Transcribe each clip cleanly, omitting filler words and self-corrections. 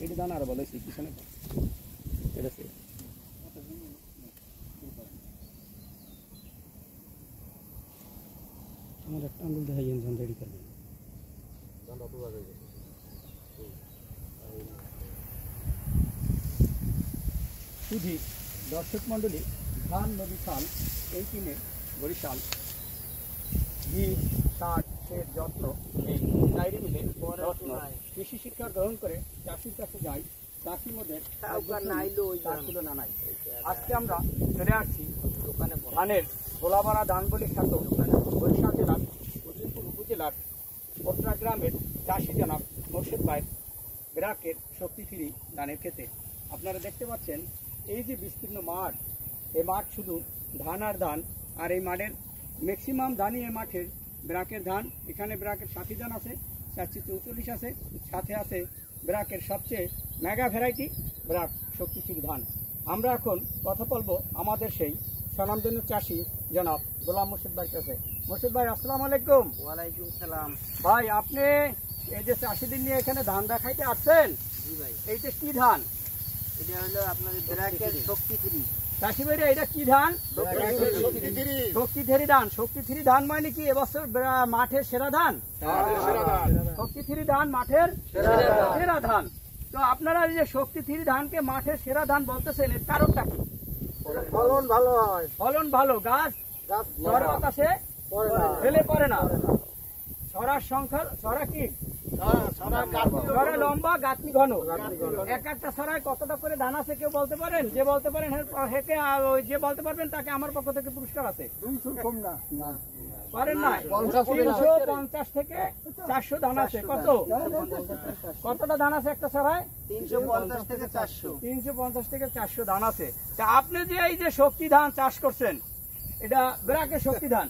এটা দানা আর বলেছি পিছনে এটা সে আমার একটা আঙুল দেখাই জন রেডি করবেন শুধু দর্শক মন্ডলী ধান নদী খাল এই কিনে বরিশাল বীজ সার সেচ যত্ন এই ডায়েরি মিলে যত্ন কৃষি শিক্ষা গ্রহণ করে চাষির কাছে যাই চাষির মধ্যে তুলনা নাই। আজকে আমরা চলে আসছি ধানের গোলাপাড়া ধানবলি খ্যাত বরিশাল জেলার উজিরপুর উপজেলার পটনা গ্রামের চাষি জনাব মোর্শেদ ভাইয়ের ব্রাকের শক্তিশালী ধানের ক্ষেতে। আপনারা দেখতে পাচ্ছেন এই যে বিস্তীর্ণ মাঠ, এই মাঠ শুধু ধান আর ধান, আর এই মাঠের ম্যাক্সিমাম ধানই এই মাঠের ব্রাকের ধান। এখানে ব্রাকের 60 ধান আছে, 444 আছে, সাথে আছে ব্রাকের সবচেয়ে মেগা ভ্যারাইটি ব্রাক শক্তিশালী ধান। আমরা এখন কথা বলবো আমাদের সেই স্বনামধন্য চাষি জনাব গোলাম মোর্শেদ ভাইয়ের কাছে। মোর্শেদ ভাই, আসসালামু আলাইকুম। ওয়ালাইকুম সালাম। ভাই, আপনি এই যে চাষিদের নিয়ে এখানে ধান দেখাইতে আসছেন, জি ভাই। এইটা কি ধান? এটা হলো আপনাদের ব্রাকের শক্তি 3। চাষি ভাইরা এটা কি ধান? শক্তি 3 ধান। শক্তি 3 ধান মানে কি এবছর মাঠের সেরা ধান? শক্তি 3 ধান মাঠের সেরা ধান। তো আপনারা এই যে শক্তি 3 ধানকে মাঠের সেরা ধান বলতেছেন, এর কারণটা কি? ফলন ভালো হয়, ফলন ভালো, গাছ ঝড় বাতাসে ফেলে পড়ে না, ছড়ার সংখ্যা ছড়া কি ছড়া লম্বা, গাছনি ঘন। এক একটা ছড়ায় কতটা করে ধান আছে কেউ বলতে পারেন? যে বলতে পারেন হেকে, যে বলতে পারবেন তাকে আমার পক্ষ থেকে পুরস্কার আছে। পারেন না? 350 থেকে 400 ধান আছে। কতটা ধান আছে একটা ছড়ায়? 350 থেকে 400। 350 থেকে 400 ধান আছে। তা আপনি যে এই যে শক্তি ধান চাষ করছেন, এটা ব্রাকের শক্তি ধান।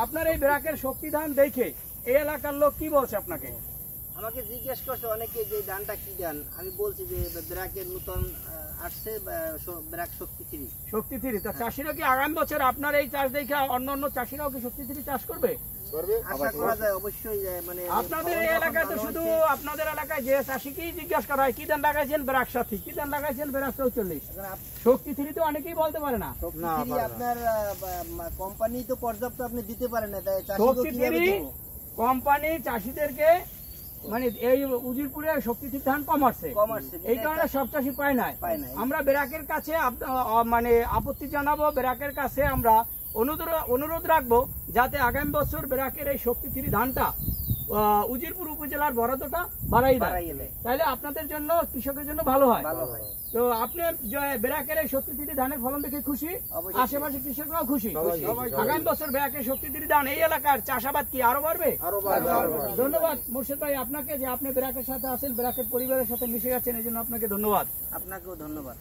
আপনার এই ব্রাকের শক্তি ধান দেখে এই এলাকার লোক কি বলছে আপনাকে? আমাকে জিজ্ঞেস করছে অনেকে যে ধানটা কি ধান। আমি বলছি যে ব্রাকের নতুন আসছে ব্রাক শক্তি 3। শক্তি 3। তা চাষিরা কি আগামী বছর আপনার এই চাষ দেখে অন্য অন্য চাষিরাও কি শক্তি 3 চাষ করবে? আশা করা যায়, অবশ্যই। মানে আপনাদের এই এলাকায় তো শুধু আপনাদের এলাকায় যে চাষিকেই জিজ্ঞাসা করা হয় কি ধান লাগাইছেন? ব্রাক সাথী। কি ধান লাগাইছেন? ব্রাক 44। শক্তি 3 তো অনেকেই বলতে পারে না। আপনার কোম্পানি তো পর্যাপ্ত আপনি দিতে পারে না, তাই শক্তি 3 কোম্পানি চাষিদেরকে মানে এই উজিরপুরে শক্তি 3 ধান কম আসছে, এই কারণে সব চাষি পায় নাই। আমরা ব্রাকের কাছে মানে আপত্তি জানাবো, ব্রাকের কাছে আমরা অনুরোধ রাখবো যাতে আগামী বছর ব্রাকের এই শক্তি 3 ধানটা উজিরপুর উপজেলার বরাদ্দটা বাড়াই দেয়, তাহলে আপনাদের জন্য, কৃষকের জন্য ভালো হয়। তো আপনি ব্রাকের এই শক্তি 3 ধানের ফলন দেখে খুশি, আশেপাশে কৃষকরাও খুশি। আগামী বছর ব্রাকের শক্তি 3 ধান এই এলাকার চাষাবাদ কি আরো বাড়বে? ধন্যবাদ মোর্শেদ ভাই আপনাকে, যে আপনি ব্রাকের সাথে আছেন, ব্রাকের পরিবারের সাথে মিশে যাচ্ছেন, এই জন্য আপনাকে ধন্যবাদ। আপনাকেও ধন্যবাদ।